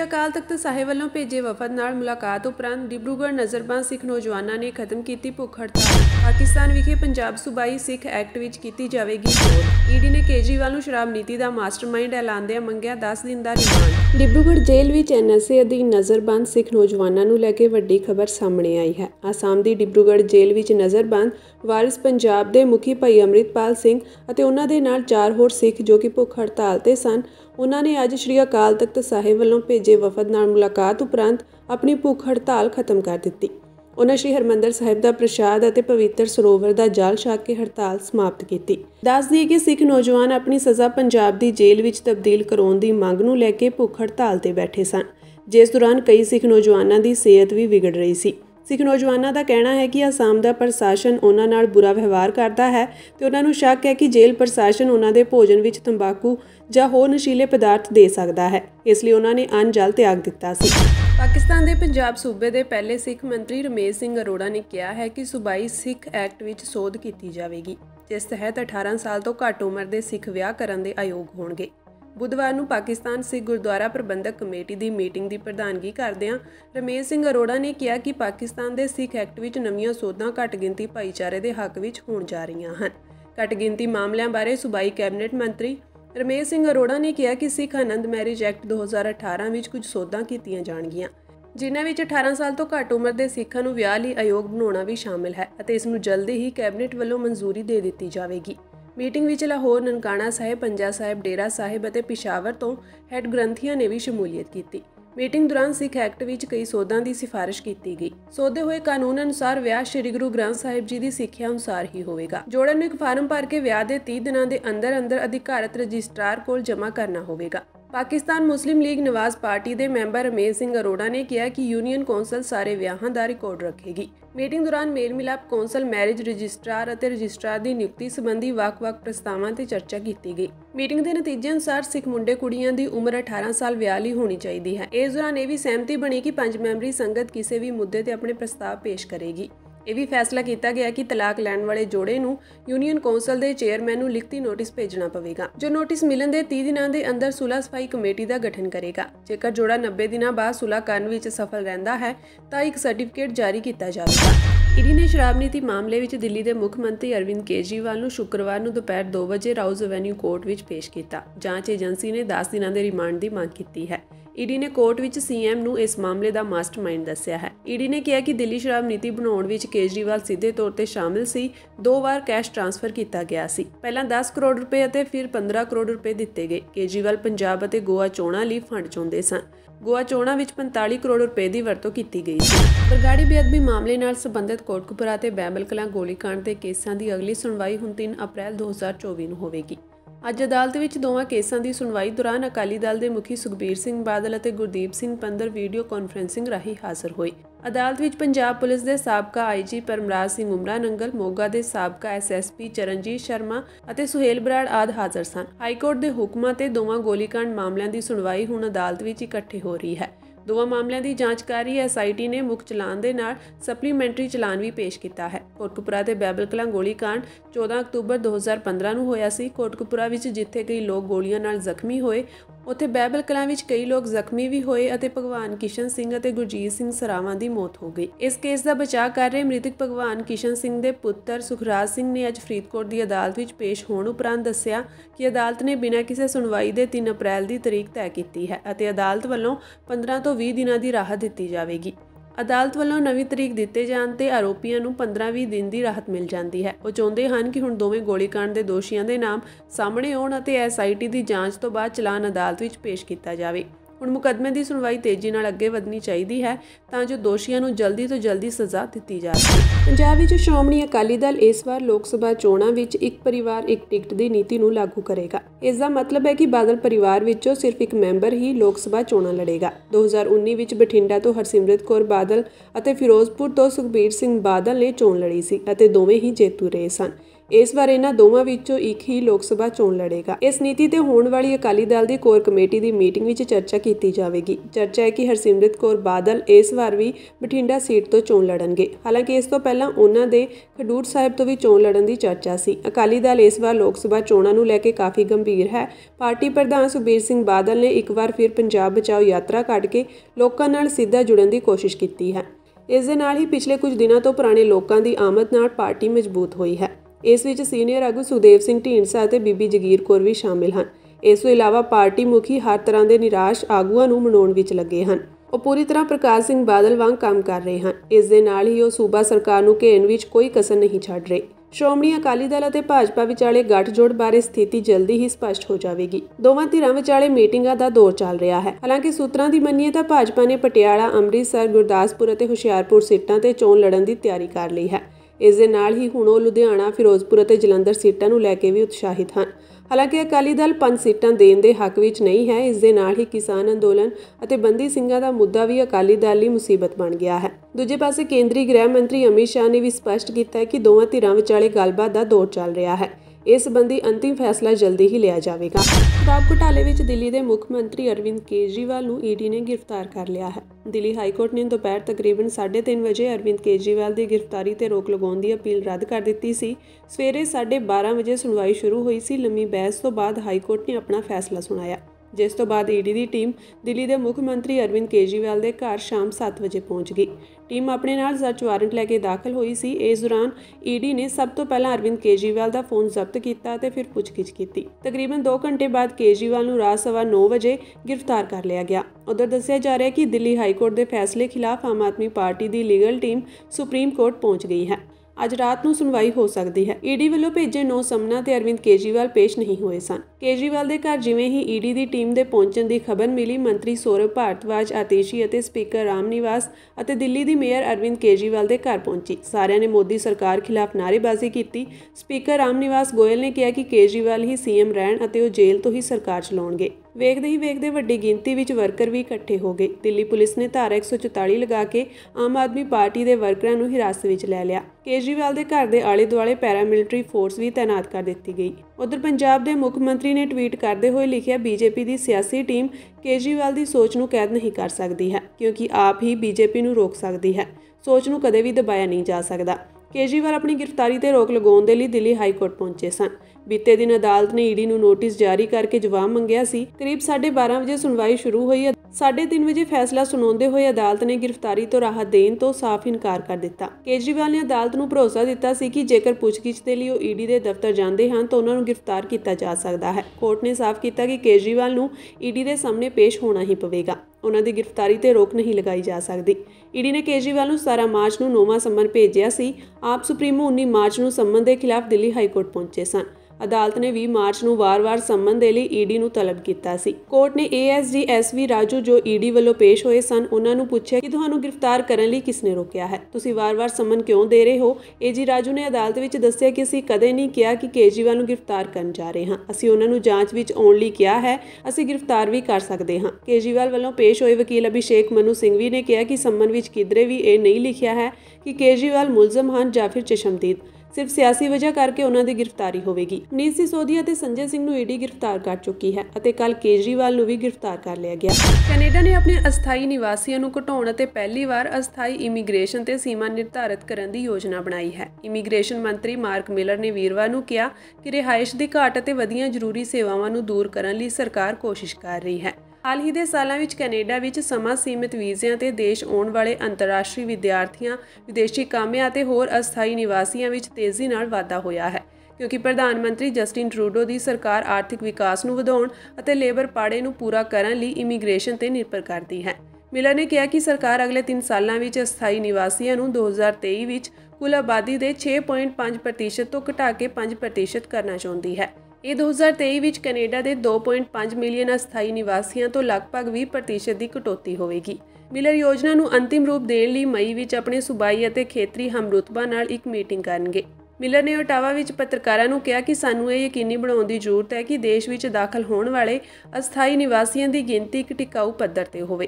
अकाल तख्त साहिब वालों भेजे वफद नाल मुलाकात उपरंत डिब्रूगढ़ नज़रबंद सिख नौजवानों ने खत्म की भुख हड़ताल। पाकिस्तान विखे पंजाब सूबाई सिख एक्ट विच कीती जावेगी सोध। ईडी ने केजरीवाल नूं शराब नीति का मास्टरमाइंड ऐलानदिआं मंगिआ 10 दिन का रिमांड। डिब्रूगढ़ जेल विच NSA अधीन नज़रबंद सिख नौजवानों नूं लैके वड्डी खबर सामने आई है। आसाम की डिब्रूगढ़ जेल विच नज़रबंद वारिस पंजाब के मुखी भाई अमृतपाल सिंह अते उन्हां दे नाल 4 होर सिख जो कि भुख हड़ताल ते सन, उन्होंने अज श्री अकाल तख्त साहिब वालों भेजे वफद नाल मुलाकात उपरंत अपनी भुख हड़ताल खत्म कर दी। उन्होंने श्री हरमंदर साहिब का प्रसाद और पवित्र सरोवर का जल छक के हड़ताल समाप्त की। दस दिए कि सिख नौजवान अपनी सज़ा पंजाब की जेल में तब्दील कराने की मंग नूं लैके भुख हड़ताल ते बैठे सन, जिस दौरान कई सिख नौजवानों की सेहत भी बिगड़ रही सी। सिख नौजवानों का कहना है कि आसाम का प्रशासन उन्हां नाल बुरा व्यवहार करता है तो उन्होंने शक है कि जेल प्रशासन उन्होंने भोजन में तंबाकू या होर नशीले पदार्थ दे सकता है, इसलिए उन्होंने अन्न जल त्याग दिता सी। पाकिस्तान के पंजाब सूबे के पहले सिख मंत्री रमेश सिंह अरोड़ा ने कहा है कि सूबाई सिख एक्ट विच सोध की जाएगी, जिस तहत 18 साल तो घੱਟ उम्र के सिख विआह करने के आयोग होणगे। बुधवार ਨੂੰ पाकिस्तान सिख गुरुद्वारा प्रबंधक कमेटी की मीटिंग की प्रधानगी करदिआं रमेश सिंह अरोड़ा ने कहा कि पाकिस्तान के सिख एक्ट विच नवीं सोधां घੱਟ गिनती भाईचारे के हक विच होण जा रहीआं हन। घੱਟ गिनती मामलों बारे सूबाई कैबिनेट मंत्री रमेश सिंह अरोड़ा ने कहा कि सिख आनंद मैरिज एक्ट 2018 विच कुछ सोधां कीतियां जाणगीआं, जिन्हां विच 18 साल तो घੱਟ उम्र के सिखां नूं विआह लई आयोग बनाउणा भी शामिल है अते इस नूं जल्दी ही कैबिनेट वल्लों मंजूरी दे दित्ती जावेगी। मीटिंग विच लाहौर, ननकाना साहिब, पंजा साहिब, डेरा साहिब और पिशावर तो हैड ग्रंथियां ने भी शमूलियत की। मीटिंग दौरान सिख एक्ट विच कई सोधां की सिफारिश की गई। सोधे हुए कानून अनुसार विआह श्री गुरु ग्रंथ साहिब जी की सिੱਖਿਆ अनुसार ही होगा। जोड़े नूं एक फार्म भर के विआह के 30 दिनों के अंदर अंदर अधिकारत रजिस्ट्रार कोल जमा करना होगा। पाकिस्तान मुस्लिम लीग नवाज पार्टी के मैंबर रमेश सिंह अरोड़ा ने कहा कि यूनियन कौंसल सारे विआहां का रिकॉर्ड रखेगी। मीटिंग दौरान मेल मिलाप कौंसल, मैरिज रजिस्ट्रार और रजिस्ट्रार की नियुक्ति संबंधी ਵੱਖ-ਵੱਖ प्रस्तावों पर चर्चा की गई। मीटिंग के नतीजे अनुसार सिख मुंडे कुड़ियां की उम्र 18 साल विआह लई होनी चाहिए है। इस दौरान यह भी सहमति बनी कि 5 मैंबरी संगत किसी भी मुद्दे पर अपने प्रस्ताव पेश करेगी। यह भी फैसला किया गया कि तलाक लैण वाले जोड़े नूं यूनियन कौंसल के चेयरमैन नूं लिखती नोटिस भेजना पवेगा, जो नोटिस मिलन के 30 दिनों के अंदर सुलह सफाई कमेटी का गठन करेगा। जेकर जोड़ा 90 दिनों बाद सुलह करने विच सफल रहिंदा है तो एक सर्टिफिकेट जारी किया जाएगा। ईडी ने शराब नीति मामले में दिल्ली के मुख्यमंत्री अरविंद केजरीवाल नूं शुक्रवार नूं दोपहर 2 बजे राउज़ एवेन्यू कोर्ट में पेश किया। जांच एजेंसी ने 10 दिनों के रिमांड की मांग की है। ईडी ने कोर्ट विच CM नूं इस मामले का मास्टरमाइंड दस्सिया है। ईडी ने कहा कि दिल्ली शराब नीति बनाउण विच केजरीवाल सीधे तौर पर शामिल सी। 2 बार कैश ट्रांसफर किया गया सी। पहला 10 करोड़ रुपए और फिर 15 करोड़ रुपए दिते गए। केजरीवाल पंजाब और गोवा चोणां लई फंड चाहुंदे सन। गोवा चोणां विच 45 करोड़ रुपए की वरतों की गई सी। बरगाड़ी बेअदबी मामले नाल संबंधित कोटकपुरा ते बैबल कलां गोलीकांड के केसां की अगली सुनवाई हुण 3 अप्रैल 2024 नूं होवेगी। अज अदालत विच दोवां केसां की सुनवाई दौरान अकाली दल के मुखी सुखबीर सिंह बादल और गुरदीप सिंह पंदर वीडियो कॉन्फ्रेंसिंग राही हाज़र होए। अदालत विच पंजाब पुलिस के साबका IG परमराज सिंह उमरा नंगल, मोगा के साबका SSP चरणजीत शर्मा और सुहेल बराड़ आदि हाज़र सन। हाईकोर्ट के हुक्मां ते दोवां गोलीकांड मामलों की सुनवाई हुण अदालत विच इकट्ठे हो रही है। दोवां मामलों की जांच कर रही SIT ने मुख चलान के नाल सप्लीमेंटरी चलान भी पेश किया है। कोटकपुरा ते बैबल कलां गोलीकांड 14 अक्तूबर 2015 नूं होया सी। कोटकपुरा विच जिथे कई लोग गोलियां नाल जख्मी होए, उत्थे बैबल कलां विच कई लोग जख्मी भी होए और भगवान किशन सिंह और गुरजीत सिंह सरावां की मौत हो गई। इस केस का बचाव कर रहे मृतक भगवान किशन सिंह के पुत्र सुखराज सिंह ने अज फरीदकोट की अदालत विच पेश होने उपरंत दस्सिया कि अदालत ने बिना किसी सुनवाई के 3 अप्रैल की तारीख तय की है और अदालत वालों 15 तो 20 दिनों की राहत दी जाएगी। अदालत वालों नवीं तारीख दिते जाण ते आरोपियों नूं 15-20 दिन की राहत मिल जाती है। वो चाहुंदे हन कि हुण दोवें गोलीकांड के दोषियों के नाम सामने आउण अते SIT की जांच तो बाद चलान अदालत विच पेश किया जाए। हुण मुकदमे की सुनवाई तेजी नाल अगे वधनी चाहिए है तां जो दोषियों नूं जल्दी तो जल्दी सज़ा दी जा सके। पंजाब विच श्रोमणी अकाली दल इस बार लोक सभा चोणां विच एक परिवार एक टिकट की नीति नूं लागू करेगा। इसका मतलब है कि बादल परिवार विचों सिर्फ एक मैंबर ही लोक सभा चोणां लड़ेगा। 2019 विच बठिंडा तो हरसिमरत कौर बादल और फिरोजपुर तो सुखबीर सिंह बादल ने चोण लड़ी सी अते दोवें ही जेतू रहे सन। इस बार इन्हां दोवां विचों एक ही लोक सभा चोण लड़ेगा। इस नीति ते होण वाली अकाली दल की कोर कमेटी की मीटिंग विच चर्चा की जाएगी। चर्चा है कि हरसिमरत कौर बादल इस बार भी बठिंडा सीट तो चोण लड़नगे। हालांकि इस तो पहलां उन्हां दे खडूर साहिब तो भी चोण लड़न की चर्चा सी। अकाली दल इस बार लोक सभा चोणां नूं लैके काफ़ी गंभीर है। पार्टी प्रधान सुखबीर सिंह बादल ने एक बार फिर पंजाब बचाओ यात्रा कढ के लोकां नाल सीधा जुड़न की कोशिश की है। इस दे नाल ही पिछले कुछ दिनों तो पुराने लोगों की आमद नाल पार्टी मजबूत हुई है। इस विच सीनियर आगू सुखदेव सिंह ढींडसा ते बीबी जगीर कौर भी शामिल हैं। इस तो इलावा पार्टी मुखी हर तरह के निराश आगूआं नूं मनाउण विच लगे हैं। वो पूरी तरह प्रकाश सिंह बादल वांग काम कर रहे हैं। इस दे नाल ही वो सूबा सरकार नूं घेरन विच कोई कसर नहीं छड्ड रहे। श्रोमणी अकाली दल ਅਤੇ भाजपा विचाले गठजोड़ बारे स्थिति जल्दी ही स्पष्ट हो जाएगी। दोवां धिरां विचाले मीटिंगां दा दौर चल रहा है। हालांकि सूत्रां दी मन्नीए तां भाजपा ने पटियाला, अमृतसर, गुरदासपुर ਅਤੇ ਹੁਸ਼ਿਆਰਪੁਰ सीटां ते चोण लड़न की तैयारी कर ली है। इस दे नाल ही हुण ਉਹ ਲੁਧਿਆਣਾ, ਫਿਰੋਜ਼ਪੁਰ ਅਤੇ ਜਲੰਧਰ सीटां नूं लैके भी उत्साहित हैं। हालांकि अकाली दल 5 सीटां देण दे हक विच नहीं है। इस दे नाल ही किसान अंदोलन ਅਤੇ बंदी ਸਿੰਘਾਂ ਦਾ मुद्दा भी अकाली दल ਲਈ मुसीबत बन गया है। दूजे पासे केंद्रीय गृह मंत्री अमित शाह ने भी स्पष्ट किया है कि दोवां धिरां विचाले गलबात का दौर चल रहा है। इस संबंधी अंतिम फैसला जल्दी ही लिया जाएगा। शराब घोटाले विच दिल्ली के मुख्य मंत्री अरविंद केजरीवाल नूं ईडी ने गिरफ्तार कर लिया है। दिल्ली हाईकोर्ट ने दोपहर तकरीबन 3:30 बजे अरविंद केजरीवाल की गिरफ्तारी ते रोक लगाउण दी अपील रद्द कर दी सी। सवेरे 12:30 बजे सुनवाई शुरू हुई सी। लंबी बहस तो बाद हाईकोर्ट ने अपना फैसला सुनाया, जिस तो बाद ईडी की टीम दिल्ली के मुख्य मंत्री अरविंद केजरीवाल के घर शाम 7 बजे पहुंच गई। टीम अपने नाल सर्च वारंट लैके दाखिल हुई सी। इस दौरान ईडी ने सब तो पहला अरविंद केजरीवाल का फोन जब्त किया ते फिर पुछगिछ की। तकरीबन 2 घंटे बाद केजरीवाल नूं रात 9:15 बजे गिरफ्तार कर लिया गया। उधर दस्सिया जा रहा है कि दिल्ली हाईकोर्ट के फैसले खिलाफ आम आदमी पार्टी की लीगल टीम सुप्रीम कोर्ट पहुंच गई है। अज रात नूं सुनवाई हो सकती है। ईडी वालों भेजे 9 समना ते अरविंद केजरीवाल पेश नहीं हुए सन। केजरीवाल के घर जिवें ही ईडी की टीम के पहुंचण की खबर मिली, मंत्री सौरभ भारद्वाज, आतिशी ਅਤੇ स्पीकर राम निवास ਅਤੇ दिल्ली की मेयर अरविंद केजरीवाल के घर पहुंची। सारिਆਂ ने मोदी सरकार खिलाफ नारेबाजी की। स्पीकर राम निवास गोयल ने कहा कि केजरीवाल ही सीएम रहण ਅਤੇ ਉਹ जेल तो ही सरकार चलाउणगे। ਵੇਖਦੇ ਹੀ ਵੇਖਦੇ ਵੱਡੀ ਗਿਣਤੀ ਵਿੱਚ ਵਰਕਰ ਵੀ ਇਕੱਠੇ ਹੋ ਗਏ। ਦਿੱਲੀ ਪੁਲਿਸ ਨੇ ਧਾਰਾ 144 ਲਗਾ ਕੇ ਆਮ ਆਦਮੀ ਪਾਰਟੀ ਦੇ ਵਰਕਰਾਂ ਨੂੰ ਹਿਰਾਸਤ ਵਿੱਚ ਲੈ ਲਿਆ। ਕੇਜਰੀਵਾਲ ਦੇ ਘਰ ਦੇ ਆਲੇ ਦੁਆਲੇ ਪੈਰਾਮਿਲਟਰੀ ਫੋਰਸ ਵੀ ਤੈਨਾਤ ਕਰ ਦਿੱਤੀ ਗਈ। ਉਧਰ ਪੰਜਾਬ ਦੇ ਮੁੱਖ ਮੰਤਰੀ ਨੇ ਟਵੀਟ ਕਰਦੇ ਹੋਏ ਲਿਖਿਆ, ਬੀਜੇਪੀ ਦੀ ਸਿਆਸੀ ਟੀਮ ਕੇਜਰੀਵਾਲ ਦੀ ਸੋਚ ਨੂੰ ਕੈਦ ਨਹੀਂ ਕਰ ਸਕਦੀ ਹੈ, ਕਿਉਂਕਿ ਆਪ ਹੀ ਬੀਜੇਪੀ ਨੂੰ ਰੋਕ ਸਕਦੀ ਹੈ। ਸੋਚ ਨੂੰ ਕਦੇ ਵੀ ਦਬਾਇਆ ਨਹੀਂ ਜਾ ਸਕਦਾ। केजरीवाल अपनी गिरफ्तारी ते रोक लगाउण दे लई दिल्ली हाईकोर्ट पहुंचे सन। बीते दिन अदालत ने ईडी नूं नोटिस जारी करके जवाब मंगिया सी। करीब 12:30 बजे सुनवाई शुरू हुई। 3:30 बजे फैसला सुनाउंदे होए अदालत ने गिरफ्तारी तो राहत देण तो साफ इनकार कर दिता। केजरीवाल ने अदालत नूं भरोसा दिता सी कि जेकर पुछगिछ दे लई ईडी दे दफ्तर जांदे हन तो उन्हां नूं गिरफ्तार किया जा सकदा है। कोर्ट ने साफ किया कि केजरीवाल नूं ईडी दे सामने पेश होना ही पवेगा। उन्हां दी गिरफ्तारी ते रोक नहीं लगाई जा सकदी। ईडी ने केजरीवाल नूं 17 मार्च नूं नौवां सम्मन भेजिया सी। आप सुप्रीमो 19 मार्च नूं सम्मन के खिलाफ दिल्ली हाईकोर्ट पहुंचे सन। अदालत ने 20 मार्च नूं वार-वार सम्मन दे लई ईडी नूं तलब कीता सी। कोर्ट ने ASG SV राजू जो ईडी ਵੱਲੋਂ पेश होए सन उन्हां नूं पुछिਆ कि ਤੁਹਾਨੂੰ गिरफ्तार करन लई किसने रोकिया है, ਤੁਸੀਂ वार-वार सम्मन क्यों दे रहे हो। AG राजू ने अदालत ਵਿੱਚ ਦੱਸਿਆ कि ਅਸੀਂ ਕਦੇ ਨਹੀਂ ਕਿਹਾ ਕਿ ਕੇਜਰੀਵਾਲ ਨੂੰ गिरफ्तार ਕਰਨ ਜਾ ਰਹੇ ਹਾਂ। ਅਸੀਂ ਉਹਨਾਂ ਨੂੰ ਜਾਂਚ ਵਿੱਚ ਆਉਣ ਲਈ ਕਿਹਾ ਹੈ। ਅਸੀਂ गिरफ्तार ਵੀ ਕਰ ਸਕਦੇ ਹਾਂ। ਕੇਜਰੀਵਾਲ ਵੱਲੋਂ पेश ਹੋਏ ਵਕੀਲ ਅਭਿਸ਼ੇਕ ਮਨੂ ਸਿੰਘਵੀ ਨੇ ਕਿਹਾ ਕਿ सम्मन ਵਿੱਚ ਕਿਧਰੇ ਵੀ ਇਹ ਨਹੀਂ ਲਿਖਿਆ ਹੈ ਕਿ ਕੇਜਰੀਵਾਲ ਮੁਲਜ਼ਮ ਹਨ ਜਾਂ ਫਿਰ ਚਸ਼ਮਦੀਦ। सिर्फ सियासी वजह करके उन्होंने गिरफ्तारी होगी। मनीष सिसोदिया ते संजय सिंह नूं ईडी गिरफ्तार कर चुकी है ਅਤੇ कल केजरीवाल नूं भी गिरफ्तार कर लिया गया। कनेडा ने अपने अस्थाई निवासियों नूं घटाउण ਅਤੇ पहली बार अस्थाई इमीग्रेशन ते सीमा निर्धारित करने की योजना बनाई है। इमीग्रेशन मंत्री मार्क मिलर ने वीरवार नूं कहा कि रिहाइश की घाट ਅਤੇ वधियां जरूरी सेवावां नूं दूर करने ਲਈ सरकार कोशिश कर रही है। हाल ही के सालों में कनेडा विच समा सीमित वीज़िਆਂ ਤੇ देश आउण वाले अंतरराष्ट्रीय विद्यार्थियों, विदेशी कामिਆਂ ਅਤੇ होर अस्थाई निवासियों ਵਿੱਚ तेज़ी ਨਾਲ वाधा होया है, क्योंकि प्रधानमंत्री जस्टिन ट्रूडो की सरकार आर्थिक विकास ਨੂੰ ਵਧਾਉਣ ਅਤੇ लेबर ਪਾੜੇ ਨੂੰ पूरा करने ਲਈ इमीग्रेशन ਤੇ निर्भर करती है। मिलर ने कहा कि सरकार अगले 3 सालों में अस्थाई निवासियों ਨੂੰ 2023 ਵਿੱਚ कुल आबादी के 6.5% ਤੋਂ घटा के 5% करना चाहती है। ਇਹ 2023 ਵਿੱਚ ਕੈਨੇਡਾ ਦੇ 2.5 ਮਿਲੀਅਨ ਅਸਥਾਈ ਨਿਵਾਸੀਆਂ ਤੋਂ ਲਗਭਗ 20% ਦੀ ਕਟੌਤੀ ਹੋਵੇਗੀ। ਮਿਲਰ ਯੋਜਨਾ ਨੂੰ ਅੰਤਿਮ ਰੂਪ ਦੇਣ ਲਈ ਮਈ ਵਿੱਚ ਆਪਣੇ ਸੂਬਾਈ ਅਤੇ ਖੇਤਰੀ ਹਮਰੁਤਬਾ ਨਾਲ ਇੱਕ ਮੀਟਿੰਗ ਕਰਨਗੇ। ਮਿਲਰ ਨੇ ਓਟਾਵਾ ਵਿੱਚ ਪੱਤਰਕਾਰਾਂ ਨੂੰ ਕਿਹਾ ਕਿ ਸਾਨੂੰ ਇਹ ਯਕੀਨੀ ਬਣਾਉਣ ਦੀ ਜ਼ਰੂਰਤ ਹੈ ਕਿ ਦੇਸ਼ ਵਿੱਚ ਦਾਖਲ ਹੋਣ ਵਾਲੇ ਅਸਥਾਈ ਨਿਵਾਸੀਆਂ ਦੀ ਗਿਣਤੀ ਇੱਕ ਟਿਕਾਊ ਪੱਧਰ ਤੇ ਹੋਵੇ।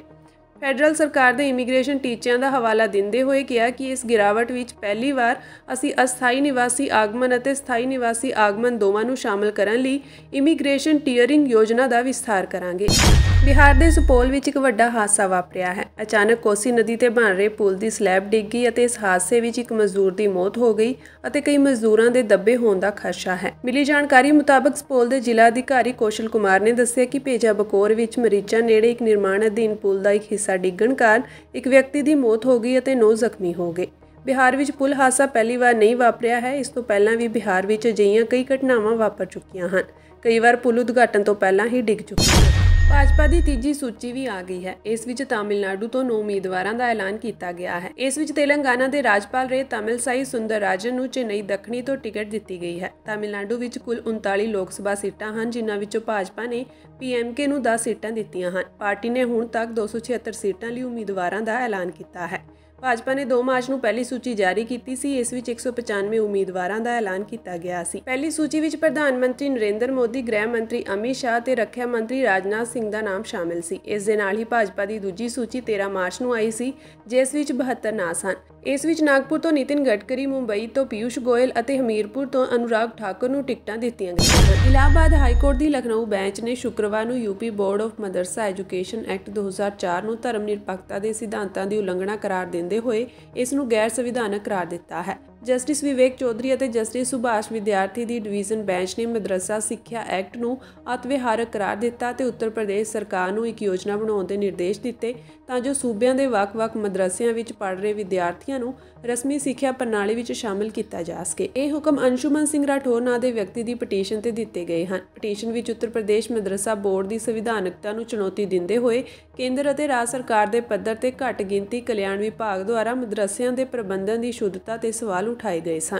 ਫੈਡਰਲ ਸਰਕਾਰ ਦੇ ਇਮੀਗ੍ਰੇਸ਼ਨ ਟੀਚਿਆਂ ਦਾ ਹਵਾਲਾ ਦਿੰਦੇ ਹੋਏ ਕਿਹਾ ਕਿ ਇਸ ਗਿਰਾਵਟ ਵਿੱਚ ਪਹਿਲੀ ਵਾਰ ਅਸੀਂ ਅਸਥਾਈ ਨਿਵਾਸੀ ਆਗਮਨ ਅਤੇ ਸਥਾਈ ਨਿਵਾਸੀ ਆਗਮਨ ਦੋਵਾਂ ਨੂੰ ਸ਼ਾਮਲ ਕਰਨ ਲਈ ਇਮੀਗ੍ਰੇਸ਼ਨ ਟੀਅਰਿੰਗ ਯੋਜਨਾ ਦਾ ਵਿਸਥਾਰ ਕਰਾਂਗੇ। ਬਿਹਾਰ ਦੇ ਸੁਪੌਲ ਵਿੱਚ ਇੱਕ ਵੱਡਾ ਹਾਦਸਾ ਵਾਪਰਿਆ ਹੈ। ਅਚਾਨਕ ਕੋਸੀ ਨਦੀ ਤੇ ਬਣ ਰਹੇ ਪੁਲ ਦੀ ਸਲੈਬ ਡਿੱਗ ਗਈ ਅਤੇ ਇਸ ਹਾਦਸੇ ਵਿੱਚ ਇੱਕ ਮਜ਼ਦੂਰ ਦੀ ਮੌਤ ਹੋ ਗਈ ਅਤੇ ਕਈ ਮਜ਼ਦੂਰਾਂ ਦੇ ਦੱਬੇ ਹੋਣ ਦਾ ਖਦਸ਼ਾ ਹੈ। ਮਿਲੀ ਜਾਣਕਾਰੀ ਮੁਤਾਬਕ ਸੁਪੌਲ ਦੇ ਜ਼ਿਲ੍ਹਾ ਅਧਿਕਾਰੀ ਕੌਸ਼ਲ ਕੁਮਾਰ ਨੇ ਦੱਸਿਆ ਕਿ ਭੇਜਾ ਬਕੌਰ ਵਿੱਚ ਮਰੀਚਾ ਨੇੜੇ ਇੱਕ ਨਿਰਮਾਣ ਅਧੀਨ ਪੁਲ ਦਾ ਇੱਕ ਹਿੱਸਾ ਡਿੱਗਣ ਕਾਰਨ ਇੱਕ ਵਿਅਕਤੀ ਦੀ ਮੌਤ ਹੋ ਗਈ ਅਤੇ 9 ਜ਼ਖਮੀ ਹੋ ਗਏ। ਬਿਹਾਰ ਵਿੱਚ ਪੁਲ ਹਾਦਸਾ ਪਹਿਲੀ ਵਾਰ ਨਹੀਂ ਵਾਪਰਿਆ ਹੈ। ਇਸ ਤੋਂ ਪਹਿਲਾਂ ਵੀ ਬਿਹਾਰ ਵਿੱਚ ਅਜਿਹੀਆਂ ਕਈ ਘਟਨਾਵਾਂ ਵਾਪਰ ਚੁੱਕੀਆਂ ਹਨ। ਕਈ ਵਾਰ ਪੁਲ ਉਦਘਾਟਨ ਤੋਂ ਪਹਿਲਾਂ ਹੀ ਡਿੱਗ ਚੁੱਕੇ ਹਨ। ਭਾਜਪਾ ਦੀ ਤੀਜੀ ਸੂਚੀ ਵੀ ਆ ਗਈ ਹੈ। ਇਸ ਵਿੱਚ ਤਾਮਿਲਨਾਡੂ ਤੋਂ 9 ਉਮੀਦਵਾਰਾਂ ਦਾ ਐਲਾਨ ਕੀਤਾ ਗਿਆ ਹੈ। ਇਸ ਵਿੱਚ ਤੇਲੰਗਾਨਾ ਦੇ ਰਾਜਪਾਲ ਰਹੇ ਤਾਮਿਲਸਾਈ ਸੁੰਦਰਰਾਜਨ ਨੂੰ ਚੇਨਈ ਦੱਖਣੀ ਤੋਂ ਟਿਕਟ ਦਿੱਤੀ ਗਈ ਹੈ। ਤਾਮਿਲਨਾਡੂ ਵਿੱਚ ਕੁੱਲ 39 ਲੋਕ ਸਭਾ ਸੀਟਾਂ ਹਨ, ਜਿਨ੍ਹਾਂ ਵਿੱਚੋਂ ਭਾਜਪਾ ਨੇ PMK ਨੂੰ 10 ਸੀਟਾਂ ਦਿੱਤੀਆਂ ਹਨ। ਪਾਰਟੀ ਨੇ ਹੁਣ ਤੱਕ 276 ਸੀਟਾਂ ਲਈ ਉਮੀਦਵਾਰਾਂ ਦਾ ਐਲਾਨ ਕੀਤਾ ਹੈ। ਭਾਜਪਾ ਨੇ 2 ਮਾਰਚ ਨੂੰ ਪਹਿਲੀ ਸੂਚੀ ਜਾਰੀ ਕੀਤੀ ਸੀ। ਇਸ ਵਿੱਚ 195 ਉਮੀਦਵਾਰਾਂ ਦਾ ਐਲਾਨ ਕੀਤਾ ਗਿਆ ਸੀ। ਪਹਿਲੀ ਸੂਚੀ ਵਿੱਚ ਪ੍ਰਧਾਨ ਮੰਤਰੀ ਨਰਿੰਦਰ ਮੋਦੀ, ਗ੍ਰਹਿ ਮੰਤਰੀ ਅਮਿਤ ਸ਼ਾਹ ਤੇ ਰੱਖਿਆ ਮੰਤਰੀ ਰਾਜਨਾਥ ਸਿੰਘ ਦਾ ਨਾਮ ਸ਼ਾਮਿਲ ਸੀ। ਇਸ ਦੇ ਨਾਲ ਹੀ ਭਾਜਪਾ ਦੀ ਦੂਜੀ ਸੂਚੀ 13 ਮਾਰਚ ਨੂੰ ਆਈ ਸੀ, ਜਿਸ ਵਿੱਚ 72 ਨਾਂ ਸਨ। ਇਸ ਵਿੱਚ ਨਾਗਪੁਰ ਤੋਂ ਨਿਤਿਨ ਗਡਕਰੀ, ਮੁੰਬਈ ਤੋਂ ਪੀਯੂਸ਼ ਗੋਇਲ ਅਤੇ ਹਮੀਰਪੁਰ ਤੋਂ ਅਨੁਰਾਗ ਠਾਕੁਰ ਨੂੰ ਟਿਕਟਾਂ ਦਿੱਤੀਆਂ ਗਈਆਂ ਹਨ। ਇਲਾਹਾਬਾਦ ਹਾਈਕੋਰਟ ਦੀ ਲਖਨਊ ਬੈਂਚ ਨੇ ਸ਼ੁੱਕਰਵਾਰ ਨੂੰ UP Board of Madrasa Education Act 2004 ਨੂੰ ਧਰਮ ਨਿਰਪੱਖਤਾ ਦੇ ਸਿਧਾਂਤਾਂ ਦੀ ਉਲੰਘਣਾ ਕਰਾਰ ਦਿੰਦੇ ਹੋਏ ਇਸ ਨੂੰ ਗੈਰ ਸੰਵਿਧਾਨਕ ਕਰਾਰ ਦਿੱਤਾ ਹੈ। ਜਸਟਿਸ ਵਿਵੇਕ ਚੌਧਰੀ ਅਤੇ ਜਸਟਿਸ ਸੁਭਾਸ਼ ਵਿਦਿਆਰਥੀ ਦੀ ਡਿਵੀਜ਼ਨ ਬੈਂਚ ਨੇ ਮਦਰਸਾ ਸਿੱਖਿਆ ਐਕਟ ਨੂੰ ਅਤਿਵਿਹਾਰਕ ਕਰਾਰ ਦਿੱਤਾ ਤੇ ਉੱਤਰ ਪ੍ਰਦੇਸ਼ ਸਰਕਾਰ ਨੂੰ ਇੱਕ ਯੋਜਨਾ ਬਣਾਉਣ ਦੇ ਨਿਰਦੇਸ਼ ਦਿੱਤੇ ਤਾਂ ਜੋ ਸੂਬਿਆਂ ਦੇ ਵੱਖ-ਵੱਖ ਮਦਰਸਿਆਂ ਵਿੱਚ ਪੜ੍ਹ ਰਹੇ ਵਿਦਿਆਰਥੀਆਂ ਨੂੰ ਰਸਮੀ ਸਿੱਖਿਆ ਪ੍ਰਣਾਲੀ ਵਿੱਚ ਸ਼ਾਮਲ ਕੀਤਾ ਜਾ ਸਕੇ। ਇਹ ਹੁਕਮ ਅੰਸ਼ੁਮਨ ਸਿੰਘ ਰਾਠੌਰ ਨਾਂ ਦੇ ਵਿਅਕਤੀ ਦੀ ਪਟੀਸ਼ਨ ਤੇ ਦਿੱਤੇ ਗਏ ਹਨ। ਪਟੀਸ਼ਨ ਵਿੱਚ ਉੱਤਰ ਪ੍ਰਦੇਸ਼ ਮਦਰਸਾ ਬੋਰਡ ਦੀ ਸੰਵਿਧਾਨਕਤਾ ਨੂੰ ਚੁਣੌਤੀ ਦਿੰਦੇ ਹੋਏ ਕੇਂਦਰ ਅਤੇ ਰਾਜ ਸਰਕਾਰ ਦੇ ਪੱਧਰ ਤੇ ਘੱਟ ਗਿਣਤੀ ਕਲਿਆਣ ਵਿਭਾਗ ਦੁਆਰਾ ਮਦਰਸਿਆਂ ਦੇ ਪ੍ਰਬੰਧਨ ਦੀ ਸ਼ੁੱਧਤਾ ਤੇ ਸਵਾਲ ਉਠਾਏ ਗਏ ਸਨ।